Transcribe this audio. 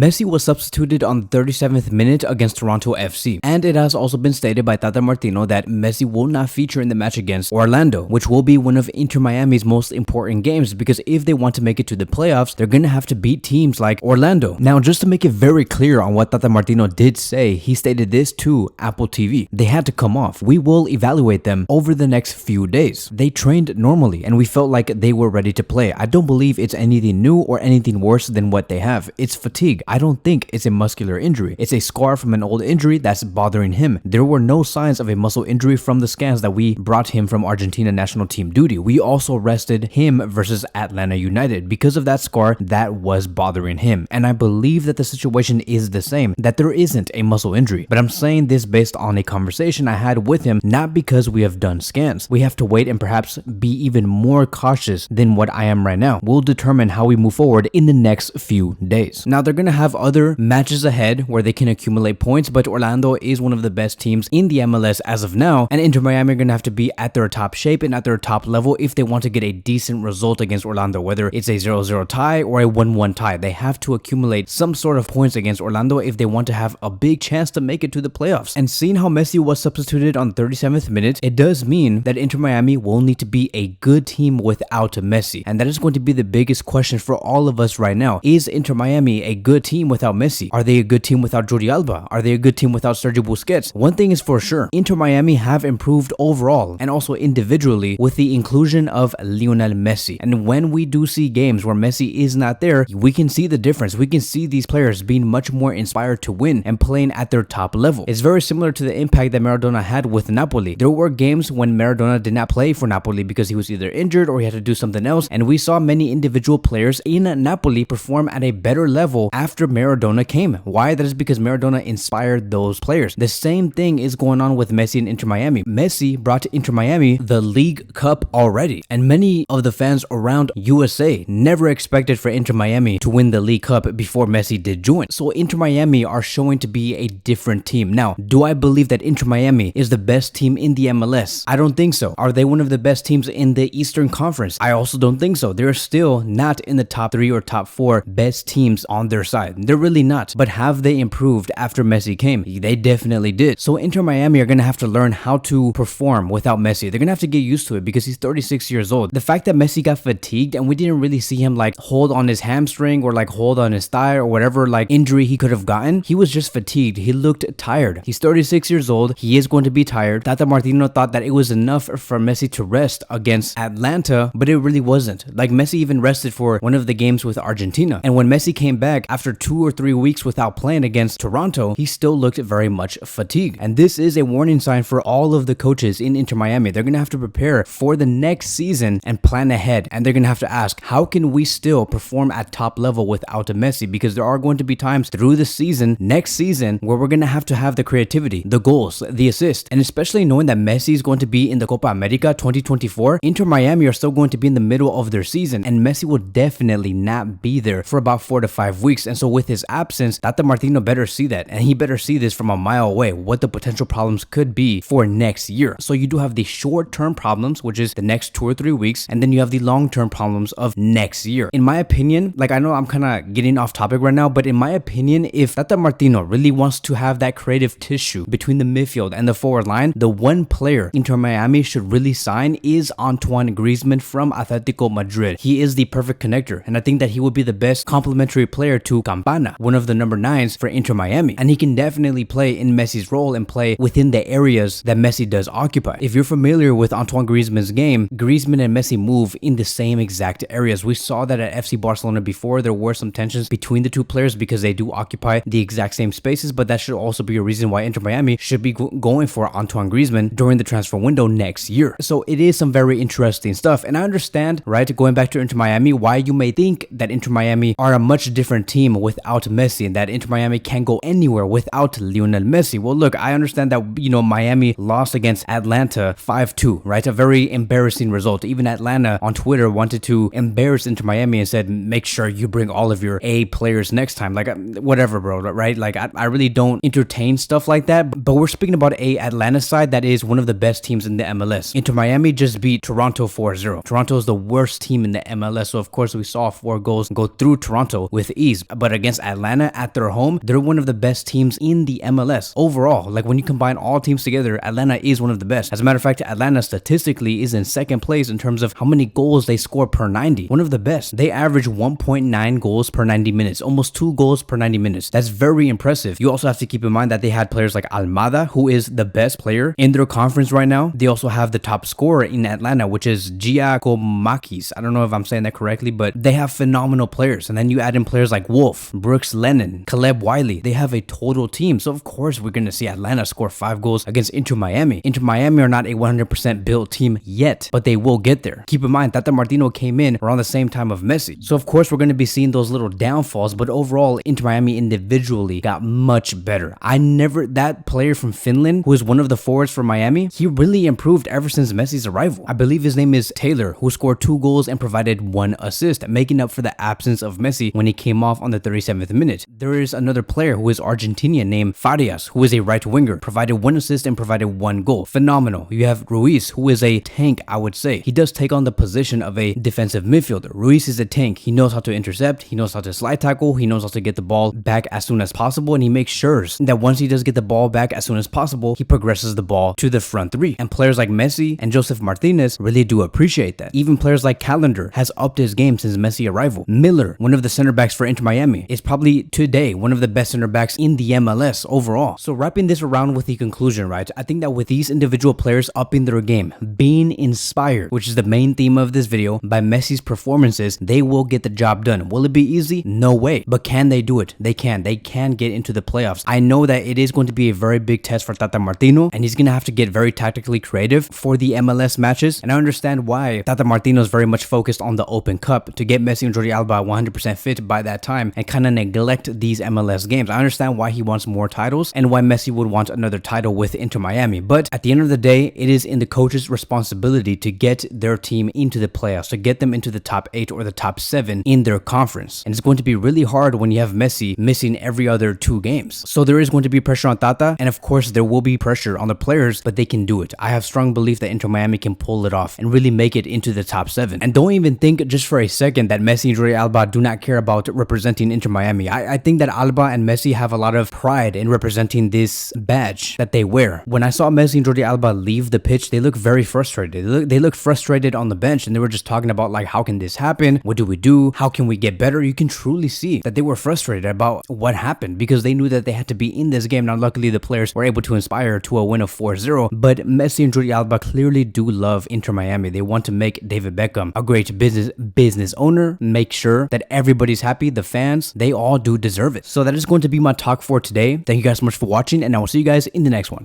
Messi was substituted on the 37th minute against Toronto FC, and it has also been stated by Tata Martino that Messi will not feature in the match against Orlando, which will be one of Inter Miami's most important games because if they want to make it to the playoffs, they're going to have to beat teams like Orlando. Now, just to make it very clear on what Tata Martino did say, he stated this to Apple TV. They had to come off. We will evaluate them over the next few days. They trained normally and we felt like they were ready to play. I don't believe it's anything new or anything worse than what they have. It's fatigue. I don't think it's a muscular injury. It's a scar from an old injury that's bothering him. There were no signs of a muscle injury from the scans that we brought him from Argentina national team duty. We also rested him versus Atlanta United because of that scar that was bothering him. And I believe that the situation is the same, that there isn't a muscle injury. But I'm saying this based on a conversation I had with him, not because we have done scans. We have to wait and perhaps be even more cautious than what I am right now. We'll determine how we move forward in the next few days. Now, they're going to have other matches ahead where they can accumulate points, but Orlando is one of the best teams in the MLS as of now, and Inter Miami are going to have to be at their top shape and at their top level if they want to get a decent result against Orlando, whether it's a 0-0 tie or a 1-1 tie. They have to accumulate some sort of points against Orlando if they want to have a big chance to make it to the playoffs. And seeing how Messi was substituted on the 37th minute, it does mean that Inter Miami will need to be a good team without Messi, and that is going to be the biggest question for all of us right now. Is Inter Miami a good team without Messi? Are they a good team without Jordi Alba? Are they a good team without Sergio Busquets? One thing is for sure, Inter Miami have improved overall and also individually with the inclusion of Lionel Messi. And when we do see games where Messi is not there, we can see the difference. We can see these players being much more inspired to win and playing at their top level. It's very similar to the impact that Maradona had with Napoli. There were games when Maradona did not play for Napoli because he was either injured or he had to do something else, and we saw many individual players in Napoli perform at a better level after Maradona came. Why? That is because Maradona inspired those players. The same thing is going on with Messi and Inter Miami. Messi brought to Inter Miami the League Cup already, and many of the fans around USA never expected for Inter Miami to win the League Cup before Messi did join. So Inter Miami are showing to be a different team. Now, do I believe that Inter Miami is the best team in the MLS? I don't think so. Are they one of the best teams in the Eastern Conference? I also don't think so. They're still not in the top 3 or top 4 best teams on their side. They're really not. But have they improved after Messi came? They definitely did. So Inter Miami are going to have to learn how to perform without Messi. They're going to have to get used to it because he's 36 years old. The fact that Messi got fatigued and we didn't really see him like hold on his hamstring or like hold on his thigh or whatever like injury he could have gotten, he was just fatigued. He looked tired. He's 36 years old. He is going to be tired. Tata Martino thought that it was enough for Messi to rest against Atlanta, but it really wasn't. Like Messi even rested for one of the games with Argentina. And when Messi came back after 2 or 3 weeks without playing against Toronto, he still looked very much fatigued. And this is a warning sign for all of the coaches in Inter Miami. They're going to have to prepare for the next season and plan ahead. And they're going to have to ask, how can we still perform at top level without a Messi? Because there are going to be times through the season, next season, where we're going to have the creativity, the goals, the assists. And especially knowing that Messi is going to be in the Copa America 2024, Inter Miami are still going to be in the middle of their season, and Messi will definitely not be there for about 4 to 5 weeks. And so with his absence, Tata Martino better see that, and he better see this from a mile away, what the potential problems could be for next year. So you do have the short-term problems, which is the next 2 or 3 weeks, and then you have the long-term problems of next year. In my opinion, like I know I'm kind of getting off topic right now, but in my opinion, if Tata Martino really wants to have that creative tissue between the midfield and the forward line, the one player Inter Miami should really sign is Antoine Griezmann from Atletico Madrid. He is the perfect connector, and I think that he would be the best complementary player to Campana, one of the number 9s for Inter Miami, and he can definitely play in Messi's role and play within the areas that Messi does occupy. If you're familiar with Antoine Griezmann's game, Griezmann and Messi move in the same exact areas. We saw that at FC Barcelona before. There were some tensions between the two players because they do occupy the exact same spaces, but that should also be a reason why Inter Miami should be going for Antoine Griezmann during the transfer window next year. So it is some very interesting stuff, and I understand, right, going back to Inter Miami, why you may think that Inter Miami are a much different team without Messi and that Inter Miami can't go anywhere without Lionel Messi. Well, look, I understand that, Miami lost against Atlanta 5-2, right? A very embarrassing result. Even Atlanta on Twitter wanted to embarrass Inter Miami and said, make sure you bring all of your A players next time. Like, whatever, bro, right? Like, I really don't entertain stuff like that, but we're speaking about a Atlanta side that is one of the best teams in the MLS. Inter Miami just beat Toronto 4-0. Toronto is the worst team in the MLS, so of course we saw 4 goals go through Toronto with ease. But but against Atlanta at their home, they're one of the best teams in the MLS overall. Like when you combine all teams together, Atlanta is one of the best. As a matter of fact, Atlanta statistically is in second place in terms of how many goals they score per 90. One of the best. They average 1.9 goals per 90 minutes, almost 2 goals per 90 minutes. That's very impressive. You also have to keep in mind that they had players like Almada, who is the best player in their conference right now. They also have the top scorer in Atlanta, which is Giacomakis. I don't know if I'm saying that correctly, but they have phenomenal players. And then you add in players like Wolf, Brooks Lennon, Caleb Wiley. They have a total team. So of course we're going to see Atlanta score 5 goals against Inter Miami. Inter Miami are not a 100% built team yet, but they will get there. Keep in mind, Tata Martino came in around the same time of Messi. So of course we're going to be seeing those little downfalls, but overall Inter Miami individually got much better. That player from Finland, who is one of the forwards for Miami, he really improved ever since Messi's arrival. I believe his name is Taylor, who scored 2 goals and provided 1 assist, making up for the absence of Messi when he came off on the 37th minute. There is another player who is Argentinian named Farias, who is a right winger, provided 1 assist and provided 1 goal. Phenomenal. You have Ruiz, who is a tank, I would say. He does take on the position of a defensive midfielder. Ruiz is a tank. He knows how to intercept, he knows how to slide tackle, he knows how to get the ball back as soon as possible, and he makes sure that once he does get the ball back as soon as possible, he progresses the ball to the front 3. And players like Messi and Joseph Martinez really do appreciate that. Even players like Callender has upped his game since Messi arrival. Miller, one of the center backs for Inter Miami, is probably today one of the best center backs in the MLS overall. So wrapping this around with the conclusion, right? I think that with these individual players upping their game, being inspired, which is the main theme of this video, by Messi's performances, they will get the job done. Will it be easy? No way. But can they do it? They can. They can get into the playoffs. I know that it is going to be a very big test for Tata Martino, and he's going to have to get very tactically creative for the MLS matches. And I understand why Tata Martino is very much focused on the Open Cup to get Messi and Jordi Alba 100% fit by that time and kind of neglect these MLS games. I understand why he wants more titles and why Messi would want another title with Inter Miami. But at the end of the day, it is in the coach's responsibility to get their team into the playoffs, to get them into the top 8 or the top 7 in their conference. And it's going to be really hard when you have Messi missing every other 2 games. So there is going to be pressure on Tata, and of course there will be pressure on the players, but they can do it. I have strong belief that Inter Miami can pull it off and really make it into the top 7. And don't even think just for a second that Messi and Jordi Alba do not care about representing Inter Miami. I think that Alba and Messi have a lot of pride in representing this badge that they wear. When I saw Messi and Jordi Alba leave the pitch, they look very frustrated. They look frustrated on the bench, and they were just talking about like, how can this happen? What do we do? How can we get better? You can truly see that they were frustrated about what happened because they knew that they had to be in this game. Now, luckily, the players were able to inspire to a win of 4-0, but Messi and Jordi Alba clearly do love Inter Miami. They want to make David Beckham a great business owner, make sure that everybody's happy, the fans, they all do deserve it. So that is going to be my talk for today. Thank you guys so much for watching, and I will see you guys in the next one.